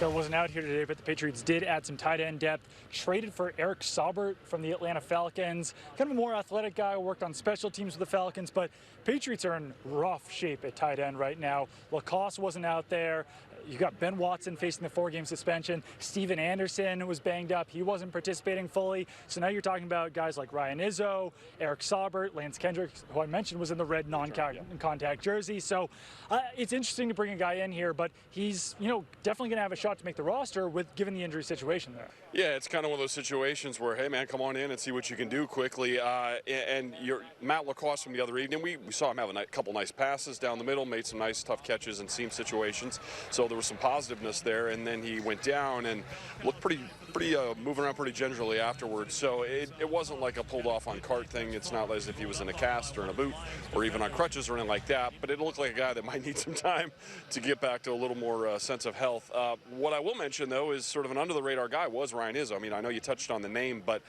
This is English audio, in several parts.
There wasn't out here today, but the Patriots did add some tight end depth. Traded for Eric Saubert from the Atlanta Falcons. Kind of a more athletic guy, worked on special teams with the Falcons, but Patriots are in rough shape at tight end right now. Lacoste wasn't out there. You got Ben Watson facing the 4-game suspension. Steven Anderson was banged up. He wasn't participating fully. So now you're talking about guys like Ryan Izzo, Eric Saubert, Lance Kendricks, who I mentioned was in the red non-contact jersey. So it's interesting to bring a guy in here, but he's definitely going to have a shot to make the roster given the injury situation there. Yeah, it's kind of one of those situations where, hey, man, come on in and see what you can do quickly. And Matt Lacoste from the other evening, we saw him have a couple nice passes down the middle, made some nice tough catches in seam situations. So there was some positiveness there, and then he went down and looked pretty moving around pretty gingerly afterwards. So it wasn't like a pulled off on cart thing. It's not as if he was in a cast or in a boot or even on crutches or anything like that, but it looked like a guy that might need some time to get back to a little more sense of health. What I will mention, though, is sort of an under-the-radar guy was Ryan Izzo. I mean, I know you touched on the name, but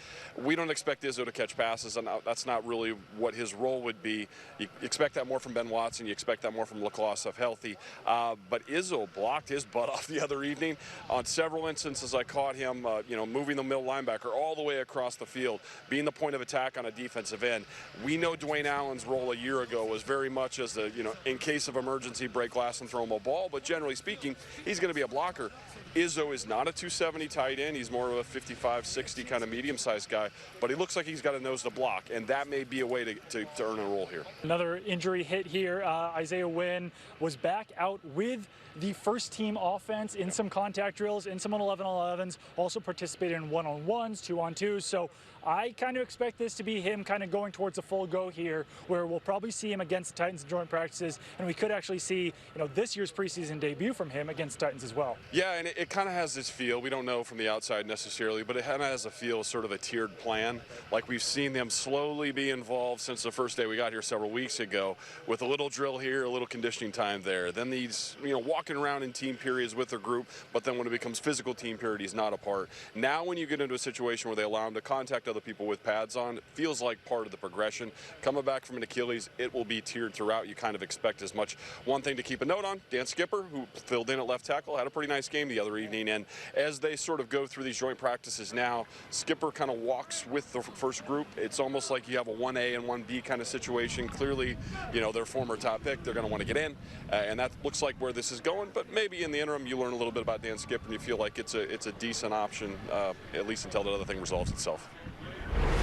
we don't expect Izzo to catch passes, and that's not really what his role would be. You expect that more from Ben Watson. You expect that more from Lacoste if healthy. But Izzo blocked his butt off the other evening. On several instances, I caught him, moving the middle linebacker all the way across the field, being the point of attack on a defensive end. We know Dwayne Allen's role a year ago was very much as the, in case of emergency, break glass and throw him a ball, but generally speaking, he's going to be a blocker. Izzo is not a 270 tight end. He's more of a 55, 60 kind of medium-sized guy, but he looks like he's got a nose to block, and that may be a way to earn a role here. Another injury hit here. Isaiah Wynn was back out with the first-team offense in some contact drills, in some 11-on-11s, also participated in 1-on-1s, 2-on-2s. So I kind of expect this to be him kind of going towards a full go here, where we'll probably see him against the Titans in joint practices, and we could actually see this year's preseason debut from him against the Titans as well. Yeah, and it kind of has this feel. We don't know from the outside necessarily, but it kind of has a feel, sort of a tiered plan. Like we've seen them slowly be involved since the first day we got here several weeks ago, with a little drill here, a little conditioning time there. Then these, walking around in team periods with their group, but then when it becomes physical team period, he's not a part. Now when you get into a situation where they allow him to contact other people with pads on, it feels like part of the progression. Coming back from an Achilles, it will be tiered throughout. You kind of expect as much. One thing to keep a note on, Dan Skipper, who filled in at left tackle, had a pretty nice game the other evening, and as they sort of go through these joint practices now, Skipper kind of walks with the first group. It's almost like you have a 1A and 1B kind of situation. Clearly, their former top pick, they're going to want to get in, and that looks like where this is going, but maybe in the interim you learn a little bit about Dan Skipper and you feel like it's a decent option, at least until the other thing resolves itself.